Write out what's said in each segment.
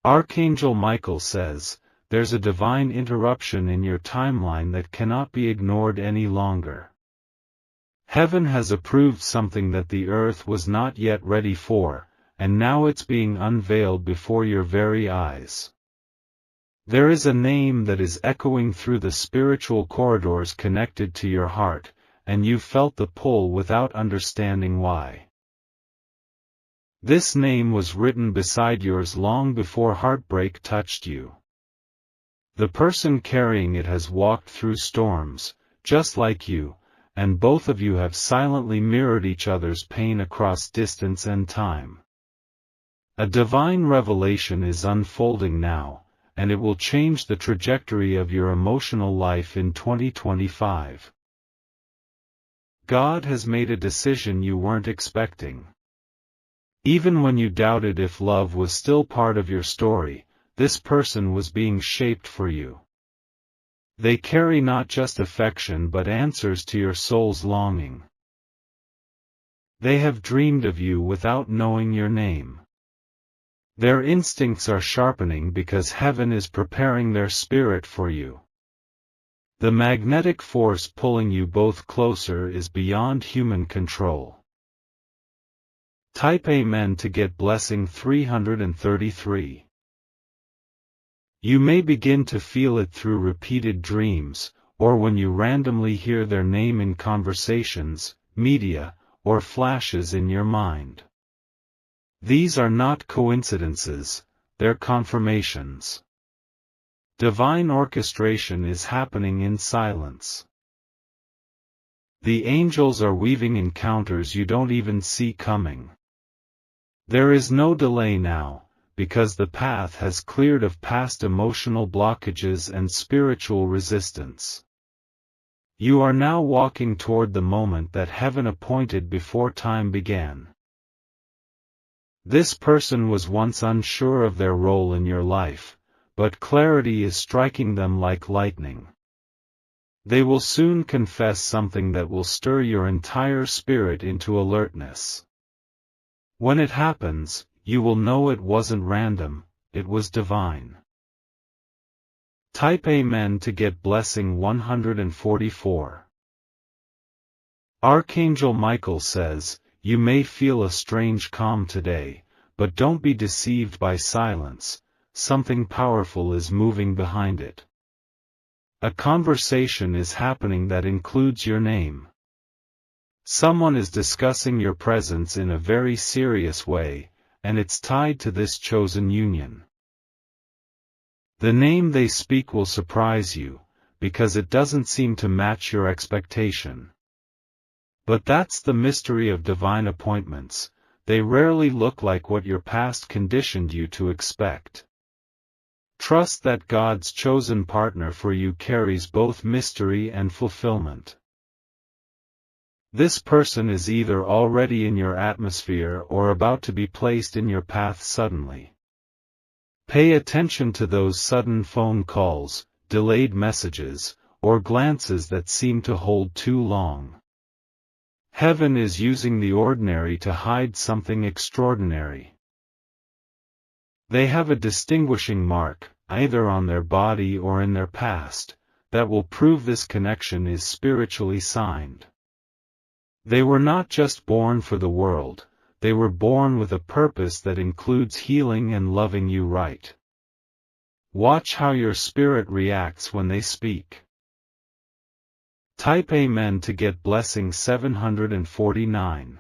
Archangel Michael says, there's a divine interruption in your timeline that cannot be ignored any longer. Heaven has approved something that the earth was not yet ready for, and now it's being unveiled before your very eyes. There is a name that is echoing through the spiritual corridors connected to your heart, and you felt the pull without understanding why. This name was written beside yours long before heartbreak touched you. The person carrying it has walked through storms, just like you, and both of you have silently mirrored each other's pain across distance and time. A divine revelation is unfolding now, and it will change the trajectory of your emotional life in 2025. God has made a decision you weren't expecting. Even when you doubted if love was still part of your story, this person was being shaped for you. They carry not just affection but answers to your soul's longing. They have dreamed of you without knowing your name. Their instincts are sharpening because heaven is preparing their spirit for you. The magnetic force pulling you both closer is beyond human control. Type Amen to get blessing 333. You may begin to feel it through repeated dreams, or when you randomly hear their name in conversations, media, or flashes in your mind. These are not coincidences, they're confirmations. Divine orchestration is happening in silence. The angels are weaving encounters you don't even see coming. There is no delay now, because the path has cleared of past emotional blockages and spiritual resistance. You are now walking toward the moment that heaven appointed before time began. This person was once unsure of their role in your life, but clarity is striking them like lightning. They will soon confess something that will stir your entire spirit into alertness. When it happens, you will know it wasn't random, it was divine. Type Amen to get blessing 144. Archangel Michael says, you may feel a strange calm today, but don't be deceived by silence, something powerful is moving behind it. A conversation is happening that includes your name. Someone is discussing your presence in a very serious way, and it's tied to this chosen union. The name they speak will surprise you, because it doesn't seem to match your expectation. But that's the mystery of divine appointments, they rarely look like what your past conditioned you to expect. Trust that God's chosen partner for you carries both mystery and fulfillment. This person is either already in your atmosphere or about to be placed in your path suddenly. Pay attention to those sudden phone calls, delayed messages, or glances that seem to hold too long. Heaven is using the ordinary to hide something extraordinary. They have a distinguishing mark, either on their body or in their past, that will prove this connection is spiritually signed. They were not just born for the world, they were born with a purpose that includes healing and loving you right. Watch how your spirit reacts when they speak. Type Amen to get blessing 749.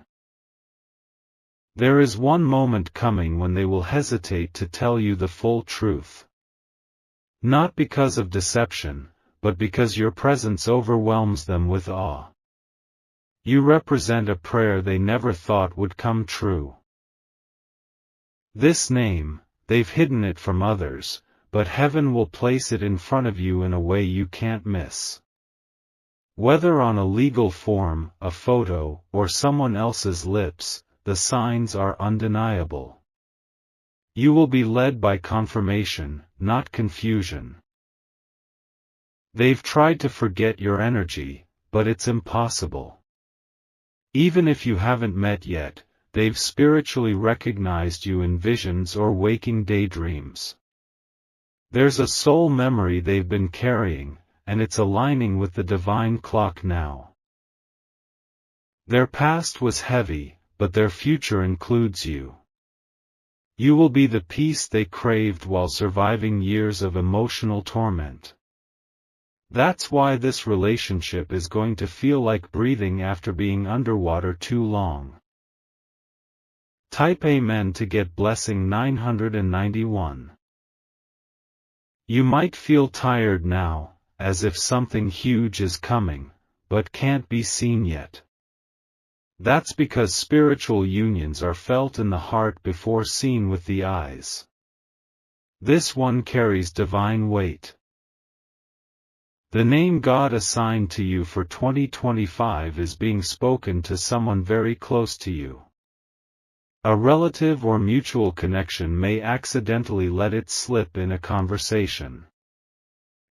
There is one moment coming when they will hesitate to tell you the full truth. Not because of deception, but because your presence overwhelms them with awe. You represent a prayer they never thought would come true. This name, they've hidden it from others, but heaven will place it in front of you in a way you can't miss. Whether on a legal form, a photo, or someone else's lips, the signs are undeniable. You will be led by confirmation, not confusion. They've tried to forget your energy, but it's impossible. Even if you haven't met yet, they've spiritually recognized you in visions or waking daydreams. There's a soul memory they've been carrying, and it's aligning with the divine clock now. Their past was heavy, but their future includes you. You will be the peace they craved while surviving years of emotional torment. That's why this relationship is going to feel like breathing after being underwater too long. Type Amen to get blessing 991. You might feel tired now, as if something huge is coming, but can't be seen yet. That's because spiritual unions are felt in the heart before seen with the eyes. This one carries divine weight. The name God assigned to you for 2025 is being spoken to someone very close to you. A relative or mutual connection may accidentally let it slip in a conversation.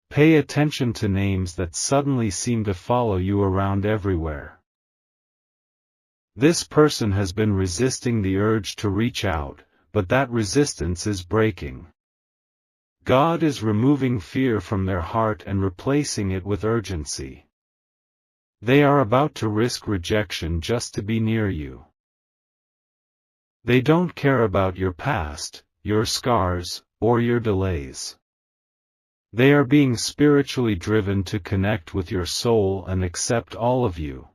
Pay attention to names that suddenly seem to follow you around everywhere. This person has been resisting the urge to reach out, but that resistance is breaking. God is removing fear from their heart and replacing it with urgency. They are about to risk rejection just to be near you. They don't care about your past, your scars, or your delays. They are being spiritually driven to connect with your soul and accept all of you.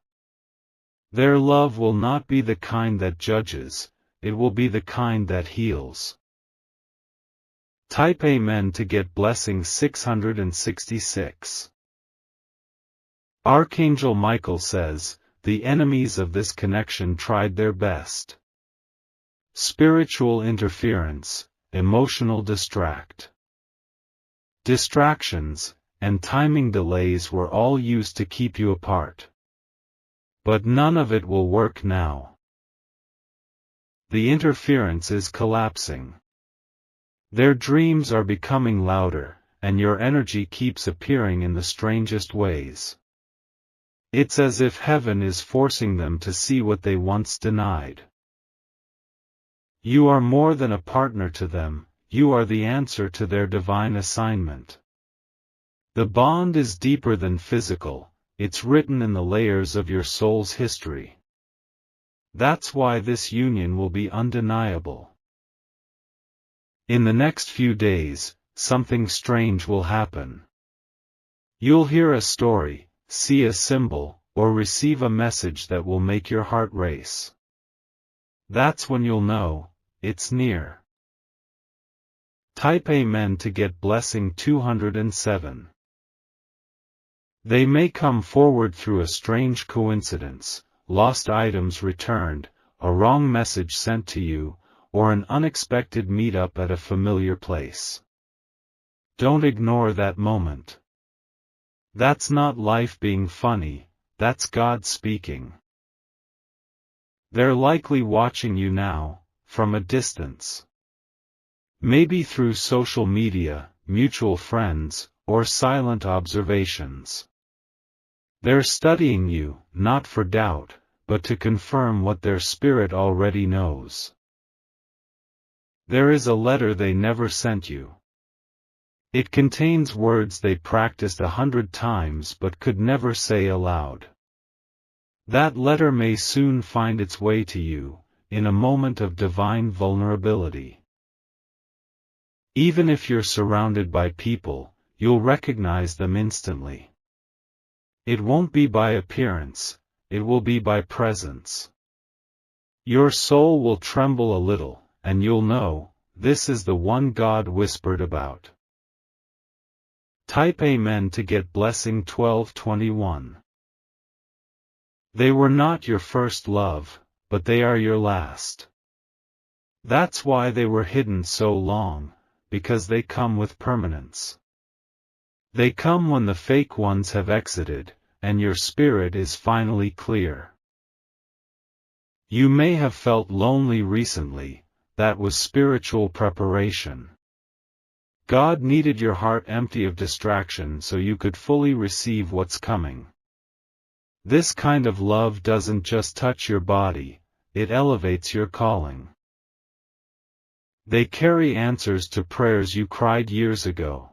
Their love will not be the kind that judges, it will be the kind that heals. Type Amen to get blessing 666. Archangel Michael says, the enemies of this connection tried their best. Spiritual interference, emotional distractions, and timing delays were all used to keep you apart. But none of it will work now. The interference is collapsing. Their dreams are becoming louder, and your energy keeps appearing in the strangest ways. It's as if heaven is forcing them to see what they once denied. You are more than a partner to them, you are the answer to their divine assignment. The bond is deeper than physical, it's written in the layers of your soul's history. That's why this union will be undeniable. In the next few days, something strange will happen. You'll hear a story, see a symbol, or receive a message that will make your heart race. That's when you'll know, it's near. Type Amen to get blessing 207. They may come forward through a strange coincidence, lost items returned, a wrong message sent to you, or an unexpected meetup at a familiar place. Don't ignore that moment. That's not life being funny, that's God speaking. They're likely watching you now, from a distance. Maybe through social media, mutual friends, or silent observations. They're studying you, not for doubt, but to confirm what their spirit already knows. There is a letter they never sent you. It contains words they practiced 100 times but could never say aloud. That letter may soon find its way to you, in a moment of divine vulnerability. Even if you're surrounded by people, you'll recognize them instantly. It won't be by appearance, it will be by presence. Your soul will tremble a little, and you'll know, this is the one God whispered about. Type Amen to get blessing 1221. They were not your first love, but they are your last. That's why they were hidden so long, because they come with permanence. They come when the fake ones have exited, and your spirit is finally clear. You may have felt lonely recently, that was spiritual preparation. God needed your heart empty of distraction so you could fully receive what's coming. This kind of love doesn't just touch your body, it elevates your calling. They carry answers to prayers you cried years ago.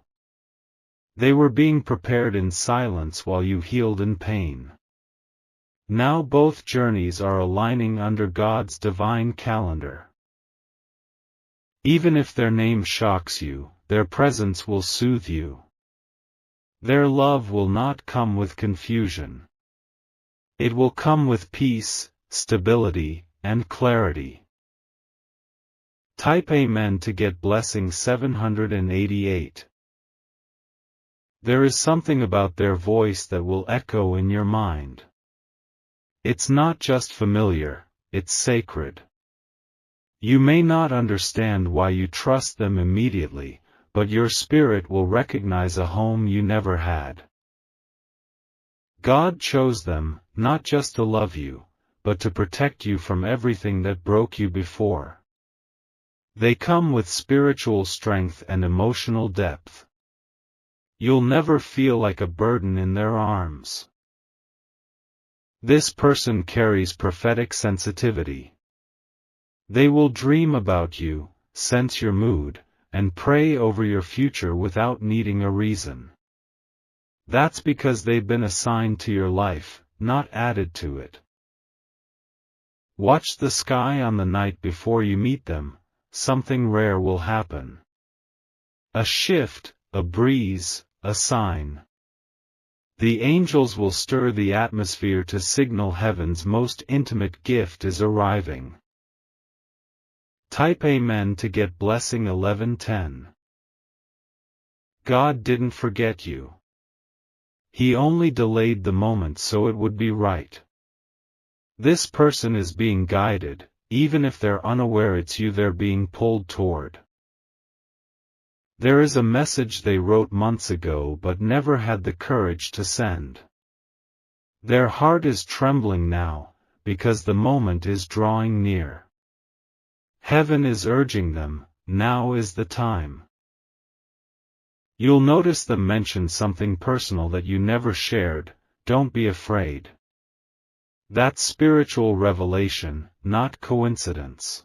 They were being prepared in silence while you healed in pain. Now both journeys are aligning under God's divine calendar. Even if their name shocks you, their presence will soothe you. Their love will not come with confusion. It will come with peace, stability, and clarity. Type Amen to get blessing 788. There is something about their voice that will echo in your mind. It's not just familiar, it's sacred. You may not understand why you trust them immediately, but your spirit will recognize a home you never had. God chose them, not just to love you, but to protect you from everything that broke you before. They come with spiritual strength and emotional depth. You'll never feel like a burden in their arms. This person carries prophetic sensitivity. They will dream about you, sense your mood, and pray over your future without needing a reason. That's because they've been assigned to your life, not added to it. Watch the sky on the night before you meet them, something rare will happen. A shift, a breeze, a sign. The angels will stir the atmosphere to signal heaven's most intimate gift is arriving. Type Amen to get blessing 1110. God didn't forget you. He only delayed the moment so it would be right. This person is being guided, even if they're unaware it's you they're being pulled toward. There is a message they wrote months ago but never had the courage to send. Their heart is trembling now, because the moment is drawing near. Heaven is urging them, now is the time. You'll notice them mention something personal that you never shared, don't be afraid. That's spiritual revelation, not coincidence.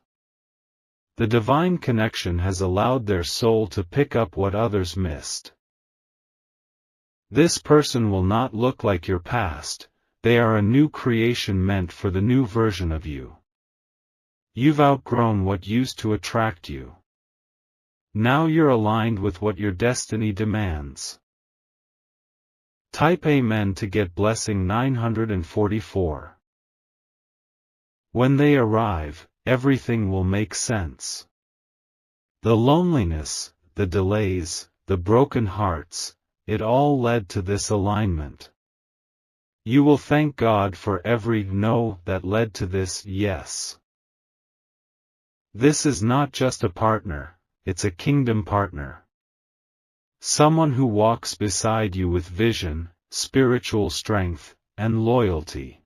The divine connection has allowed their soul to pick up what others missed. This person will not look like your past, they are a new creation meant for the new version of you. You've outgrown what used to attract you. Now you're aligned with what your destiny demands. Type Amen to get blessing 944. When they arrive, everything will make sense. The loneliness, the delays, the broken hearts, it all led to this alignment. You will thank God for every no that led to this yes. This is not just a partner, it's a kingdom partner. Someone who walks beside you with vision, spiritual strength, and loyalty.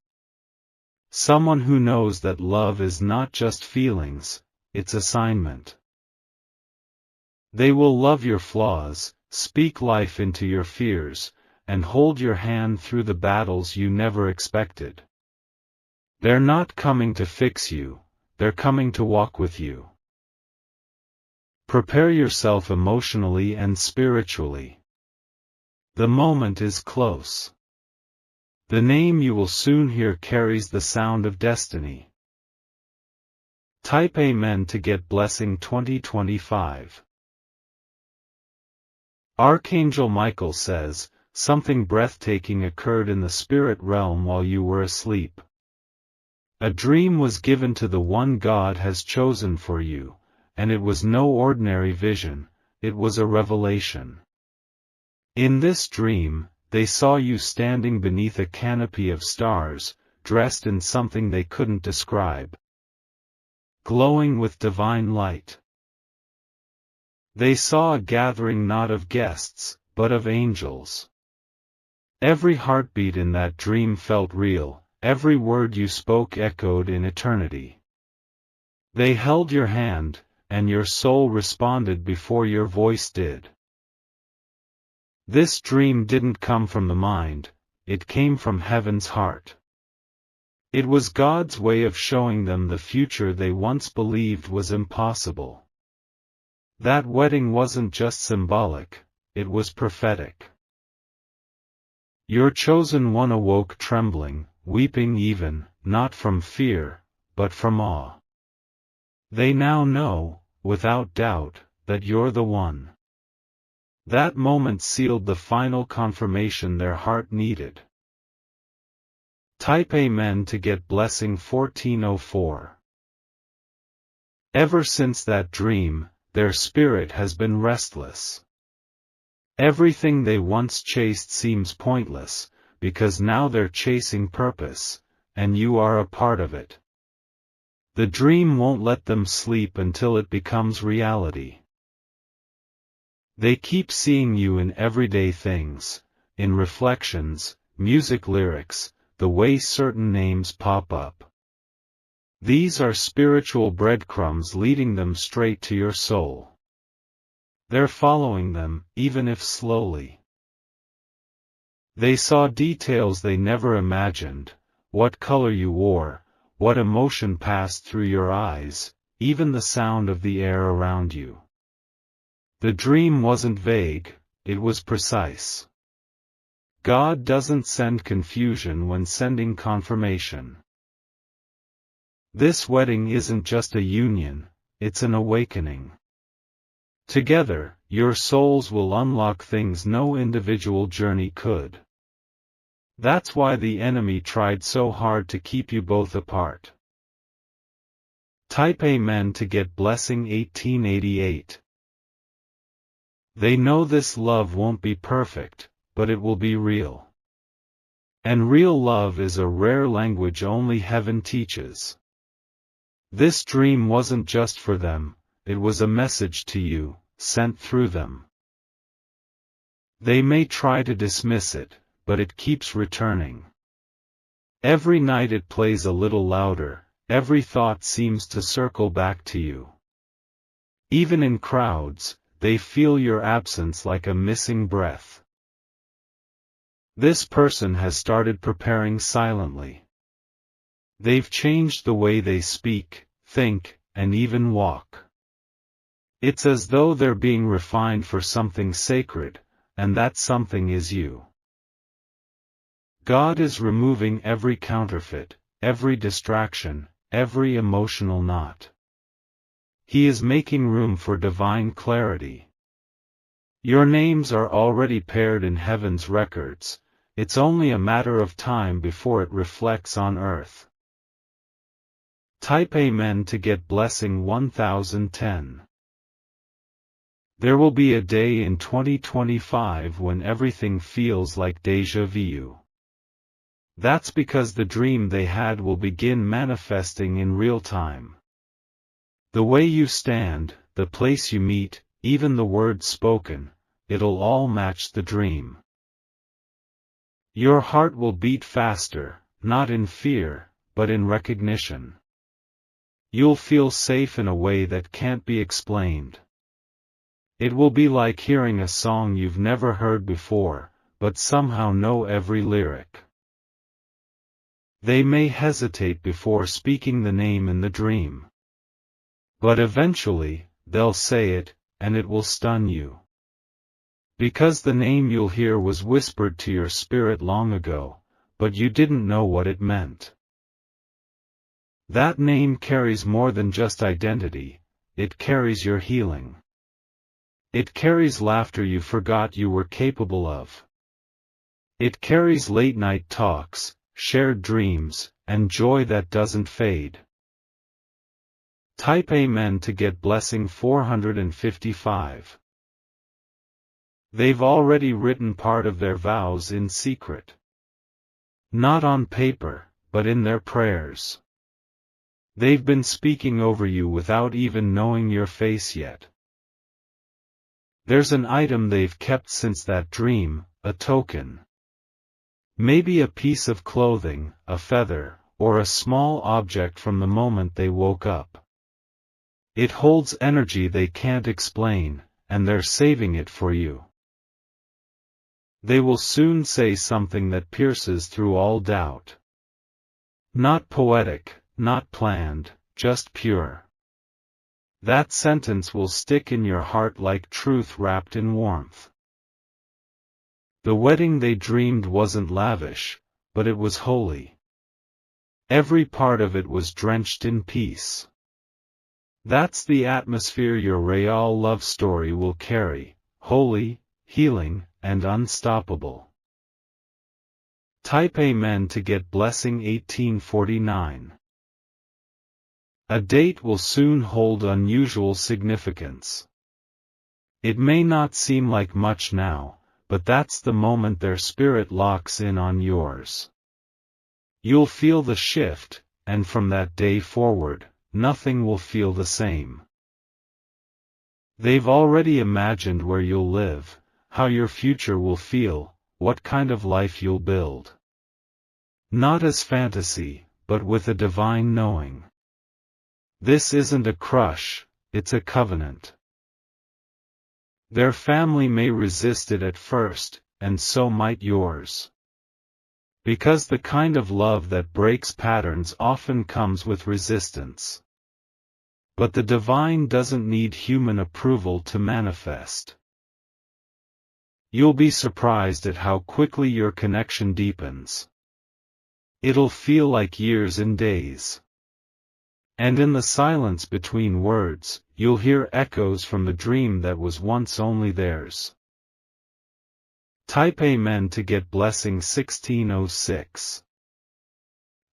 Someone who knows that love is not just feelings, it's assignment. They will love your flaws, speak life into your fears, and hold your hand through the battles you never expected. They're not coming to fix you, they're coming to walk with you. Prepare yourself emotionally and spiritually. The moment is close. The name you will soon hear carries the sound of destiny. Type Amen to get blessing 2025. Archangel Michael says, something breathtaking occurred in the spirit realm while you were asleep. A dream was given to the one God has chosen for you, and it was no ordinary vision, it was a revelation. In this dream, they saw you standing beneath a canopy of stars, dressed in something they couldn't describe. Glowing with divine light. They saw a gathering not of guests, but of angels. Every heartbeat in that dream felt real, every word you spoke echoed in eternity. They held your hand, and your soul responded before your voice did. This dream didn't come from the mind, it came from heaven's heart. It was God's way of showing them the future they once believed was impossible. That wedding wasn't just symbolic, it was prophetic. Your chosen one awoke trembling, weeping even, not from fear, but from awe. They now know, without doubt, that you're the one. That moment sealed the final confirmation their heart needed. Type Amen to get blessing 1404. Ever since that dream, their spirit has been restless. Everything they once chased seems pointless, because now they're chasing purpose, and you are a part of it. The dream won't let them sleep until it becomes reality. They keep seeing you in everyday things, in reflections, music lyrics, the way certain names pop up. These are spiritual breadcrumbs leading them straight to your soul. They're following them, even if slowly. They saw details they never imagined, what color you wore, what emotion passed through your eyes, even the sound of the air around you. The dream wasn't vague, it was precise. God doesn't send confusion when sending confirmation. This wedding isn't just a union, it's an awakening. Together, your souls will unlock things no individual journey could. That's why the enemy tried so hard to keep you both apart. Type Amen to get blessing 1888. They know this love won't be perfect, but it will be real. And real love is a rare language only heaven teaches. This dream wasn't just for them, it was a message to you, sent through them. They may try to dismiss it, but it keeps returning. Every night it plays a little louder, every thought seems to circle back to you. Even in crowds, they feel your absence like a missing breath. This person has started preparing silently. They've changed the way they speak, think, and even walk. It's as though they're being refined for something sacred, and that something is you. God is removing every counterfeit, every distraction, every emotional knot. He is making room for divine clarity. Your names are already paired in heaven's records, it's only a matter of time before it reflects on earth. Type Amen to get blessing 1010. There will be a day in 2025 when everything feels like déjà vu. That's because the dream they had will begin manifesting in real time. The way you stand, the place you meet, even the words spoken, it'll all match the dream. Your heart will beat faster, not in fear, but in recognition. You'll feel safe in a way that can't be explained. It will be like hearing a song you've never heard before, but somehow know every lyric. They may hesitate before speaking the name in the dream. But eventually, they'll say it, and it will stun you. Because the name you'll hear was whispered to your spirit long ago, but you didn't know what it meant. That name carries more than just identity, it carries your healing. It carries laughter you forgot you were capable of. It carries late-night talks, shared dreams, and joy that doesn't fade. Type Amen to get blessing 455. They've already written part of their vows in secret. Not on paper, but in their prayers. They've been speaking over you without even knowing your face yet. There's an item they've kept since that dream, a token. Maybe a piece of clothing, a feather, or a small object from the moment they woke up. It holds energy they can't explain, and they're saving it for you. They will soon say something that pierces through all doubt. Not poetic, not planned, just pure. That sentence will stick in your heart like truth wrapped in warmth. The wedding they dreamed wasn't lavish, but it was holy. Every part of it was drenched in peace. That's the atmosphere your real love story will carry, holy, healing, and unstoppable. Type Amen to get blessing 1849. A date will soon hold unusual significance. It may not seem like much now, but that's the moment their spirit locks in on yours. You'll feel the shift, and from that day forward, nothing will feel the same. They've already imagined where you'll live, how your future will feel, what kind of life you'll build. Not as fantasy, but with a divine knowing. This isn't a crush, it's a covenant. Their family may resist it at first, and so might yours. Because the kind of love that breaks patterns often comes with resistance. But the divine doesn't need human approval to manifest. You'll be surprised at how quickly your connection deepens. It'll feel like years and days. And in the silence between words, you'll hear echoes from the dream that was once only theirs. Type Amen to get blessing 1606.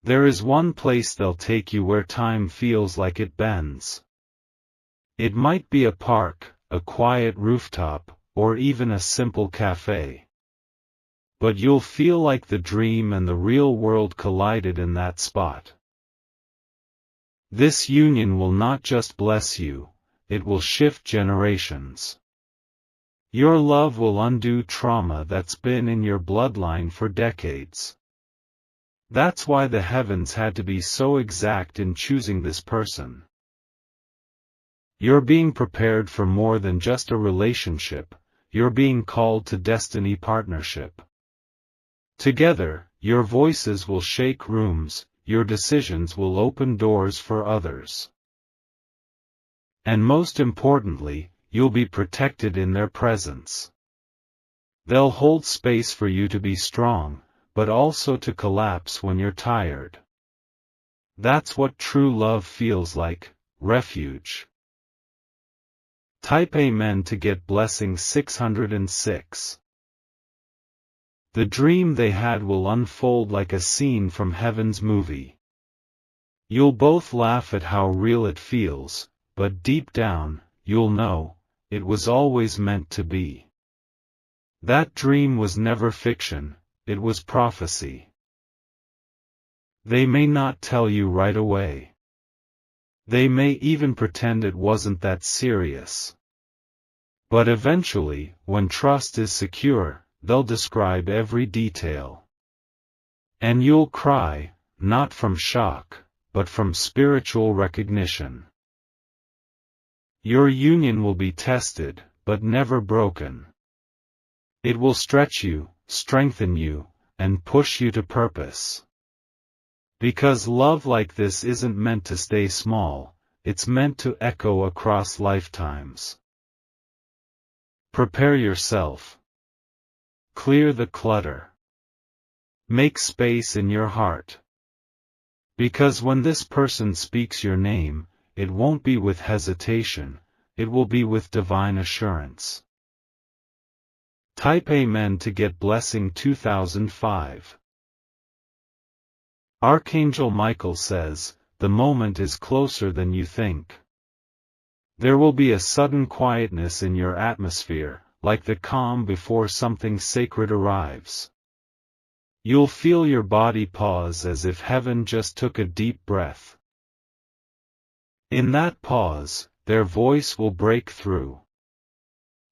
There is one place they'll take you where time feels like it bends. It might be a park, a quiet rooftop, or even a simple cafe. But you'll feel like the dream and the real world collided in that spot. This union will not just bless you, it will shift generations. Your love will undo trauma that's been in your bloodline for decades. That's why the heavens had to be so exact in choosing this person. You're being prepared for more than just a relationship, you're being called to destiny partnership. Together, your voices will shake rooms, your decisions will open doors for others. And most importantly, you'll be protected in their presence. They'll hold space for you to be strong, but also to collapse when you're tired. That's what true love feels like, refuge. Type Amen to get blessing 606. The dream they had will unfold like a scene from heaven's movie. You'll both laugh at how real it feels, but deep down, you'll know, it was always meant to be. That dream was never fiction, it was prophecy. They may not tell you right away. They may even pretend it wasn't that serious. But eventually, when trust is secure, they'll describe every detail. And you'll cry, not from shock, but from spiritual recognition. Your union will be tested, but never broken. It will stretch you, strengthen you, and push you to purpose. Because love like this isn't meant to stay small, it's meant to echo across lifetimes. Prepare yourself. Clear the clutter. Make space in your heart. Because when this person speaks your name, it won't be with hesitation, it will be with divine assurance. Type Amen to get blessing 2005. Archangel Michael says, the moment is closer than you think. There will be a sudden quietness in your atmosphere, like the calm before something sacred arrives. You'll feel your body pause as if heaven just took a deep breath. In that pause, their voice will break through.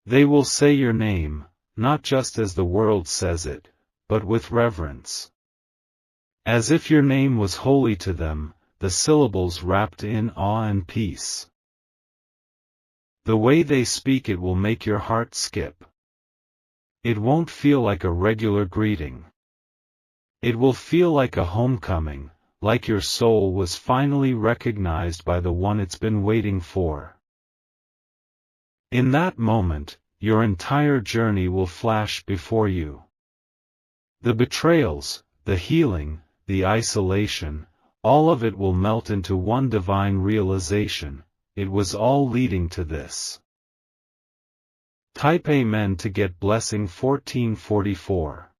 They will say your name, not just as the world says it, but with reverence. As if your name was holy to them, the syllables wrapped in awe and peace. The way they speak it will make your heart skip. It won't feel like a regular greeting. It will feel like a homecoming, like your soul was finally recognized by the one it's been waiting for. In that moment, your entire journey will flash before you. The betrayals, the healing, the isolation, all of it will melt into one divine realization. It was all leading to this. Type Amen to get blessing 1444.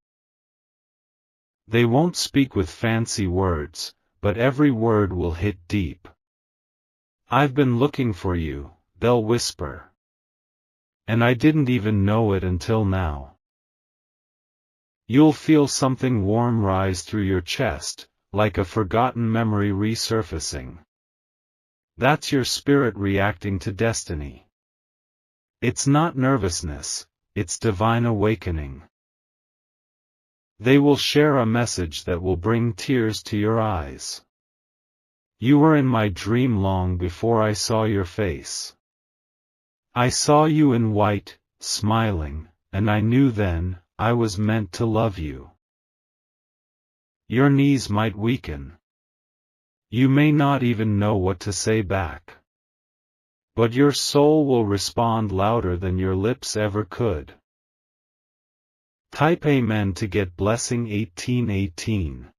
They won't speak with fancy words, but every word will hit deep. I've been looking for you, they'll whisper. And I didn't even know it until now. You'll feel something warm rise through your chest, like a forgotten memory resurfacing. That's your spirit reacting to destiny. It's not nervousness, it's divine awakening. They will share a message that will bring tears to your eyes. You were in my dream long before I saw your face. I saw you in white, smiling, and I knew then, I was meant to love you. Your knees might weaken. You may not even know what to say back. But your soul will respond louder than your lips ever could. Type Amen to get blessing 1818.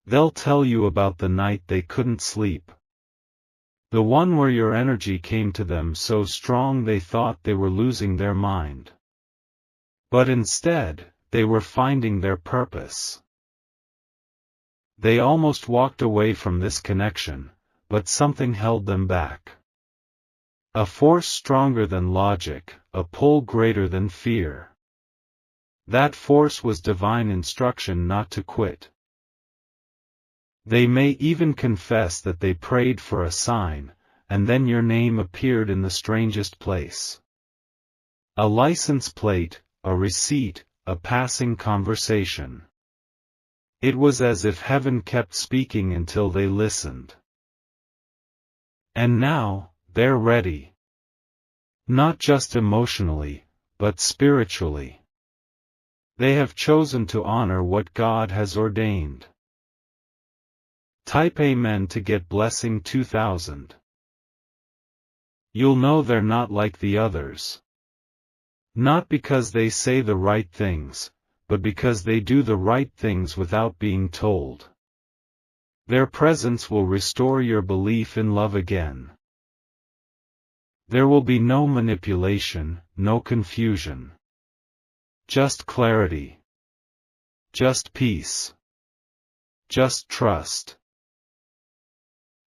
They'll tell you about the night they couldn't sleep. The one where your energy came to them so strong they thought they were losing their mind. But instead, they were finding their purpose. They almost walked away from this connection, but something held them back. A force stronger than logic, a pull greater than fear. That force was divine instruction not to quit. They may even confess that they prayed for a sign, and then your name appeared in the strangest place. A license plate, a receipt, a passing conversation. It was as if heaven kept speaking until they listened. And now, they're ready. Not just emotionally, but spiritually. They have chosen to honor what God has ordained. Type Amen to get blessing 2000. You'll know they're not like the others. Not because they say the right things, but because they do the right things without being told. Their presence will restore your belief in love again. There will be no manipulation, no confusion. Just clarity. Just peace. Just trust.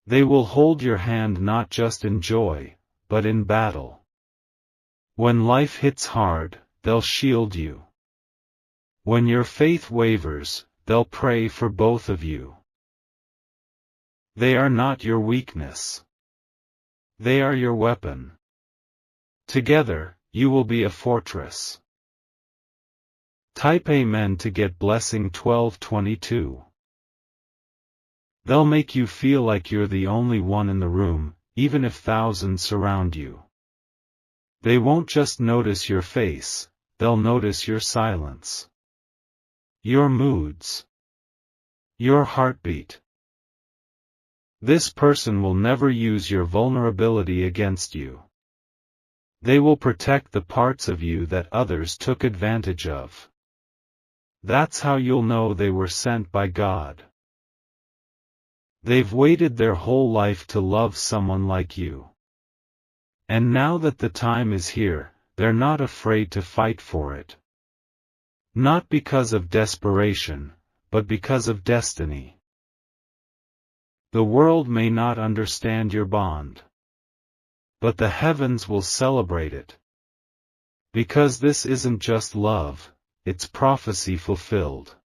They will hold your hand not just in joy, but in battle. When life hits hard, they'll shield you. When your faith wavers, they'll pray for both of you. They are not your weakness. They are your weapon. Together, you will be a fortress. Type Amen to get blessing 1222. They'll make you feel like you're the only one in the room, even if thousands surround you. They won't just notice your face, they'll notice your silence. Your moods. Your heartbeat. This person will never use your vulnerability against you. They will protect the parts of you that others took advantage of. That's how you'll know they were sent by God. They've waited their whole life to love someone like you. And now that the time is here, they're not afraid to fight for it. Not because of desperation, but because of destiny. The world may not understand your bond. But the heavens will celebrate it. Because this isn't just love, it's prophecy fulfilled.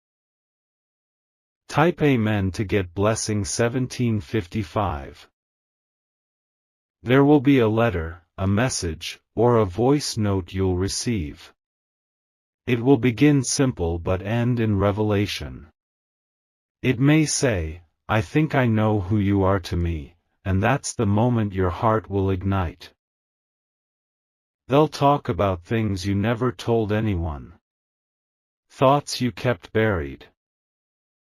Type Amen to get blessing 1755. There will be a letter, a message, or a voice note you'll receive. It will begin simple but end in revelation. It may say, I think I know who you are to me, and that's the moment your heart will ignite. They'll talk about things you never told anyone. Thoughts you kept buried.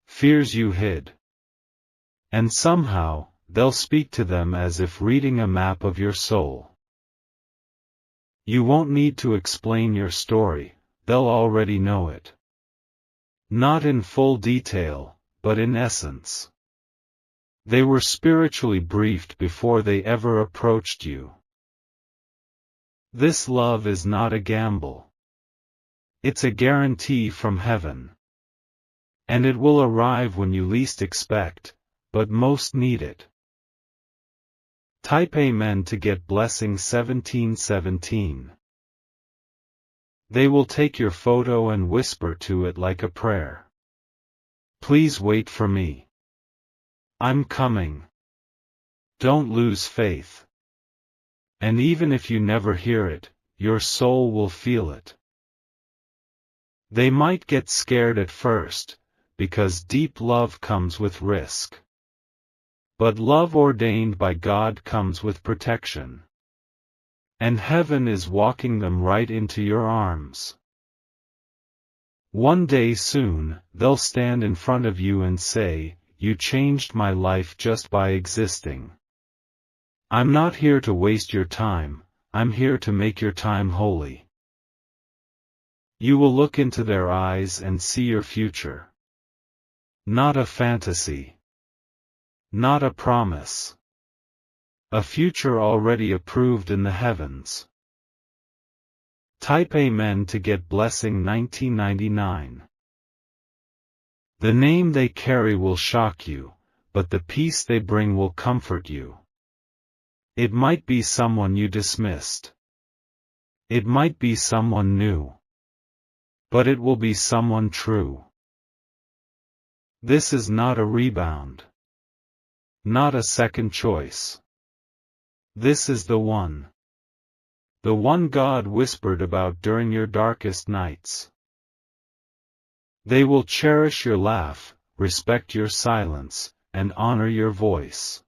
fears you hid. And somehow, they'll speak to them as if reading a map of your soul. You won't need to explain your story, they'll already know it. Not in full detail, but in essence. They were spiritually briefed before they ever approached you. This love is not a gamble. It's a guarantee from heaven. And it will arrive when you least expect, but most need it. Type Amen to get blessing 1717. They will take your photo and whisper to it like a prayer. Please wait for me. I'm coming. Don't lose faith. And even if you never hear it, your soul will feel it. They might get scared at first, because deep love comes with risk. But love ordained by God comes with protection. And heaven is walking them right into your arms. One day soon, they'll stand in front of you and say, "You changed my life just by existing." I'm not here to waste your time, I'm here to make your time holy. You will look into their eyes and see your future. Not a fantasy. Not a promise. A future already approved in the heavens. Type Amen to get blessing 1999. The name they carry will shock you, but the peace they bring will comfort you. It might be someone you dismissed. It might be someone new. But it will be someone true. This is not a rebound. Not a second choice. This is the one. The one God whispered about during your darkest nights. They will cherish your laugh, respect your silence, and honor your voice.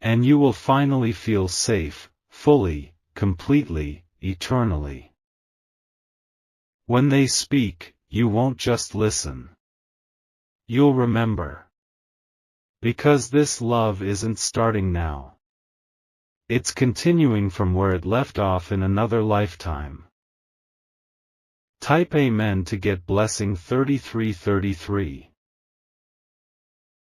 And you will finally feel safe, fully, completely, eternally. When they speak, you won't just listen. You'll remember. Because this love isn't starting now. It's continuing from where it left off in another lifetime. Type Amen to get blessing 3333.